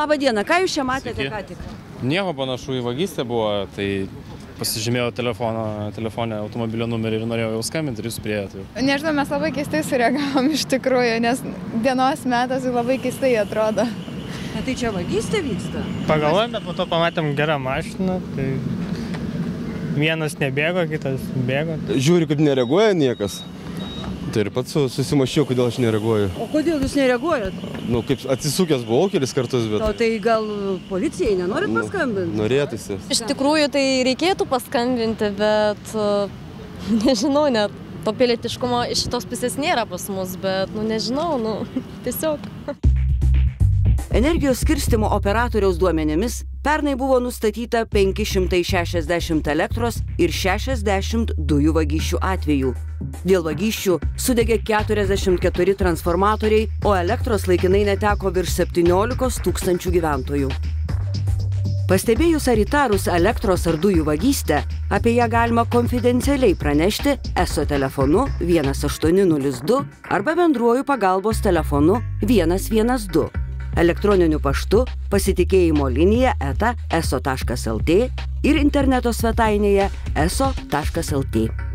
Labą dieną, ką jūs čia matėte ką tik? Nieko panašu į vagystę buvo, tai pasižymėjau telefonę automobilio numerį ir norėjau jau skambinti ir jūs priėjot. Nežinau, mes labai keistai sureagavom iš tikrųjų, nes dienos metas labai keistai atrodo. Tai čia vagystė vyksta? Pagalvojom, bet po to pamatėm gerą mašiną, tai vienas nebėgo, kitas bėgo. Žiūriu, kaip nereaguoja niekas. Tai ir pats susimaščiau, kodėl aš nereaguoju. O kodėl jūs nereaguojat? Nu, kaip atsisukęs buvau kelis kartus, bet... O tai gal policijai nenorit paskambinti? Norėtųsi. Iš tikrųjų, tai reikėtų paskambinti, bet nežinau, net to pilietiškumo iš šitos pusės nėra pas mus, bet, nežinau, tiesiog. Energijos skirstymo operatoriaus duomenimis pernai buvo nustatyta 560 elektros ir 60 dujų vagysčių atvejų. Dėl vagysčių sudegė 44 transformatoriai, o elektros laikinai neteko virš 17 tūkstančių gyventojų. Pastebėjus ar įtarus elektros ar dujų vagystę, apie ją galima konfidencialiai pranešti ESO telefonu 1802 arba bendruoju pagalbos telefonu 112. Elektroniniu paštu pasitikėjimo linija @eso.lt ir interneto svetainėje eso.lt.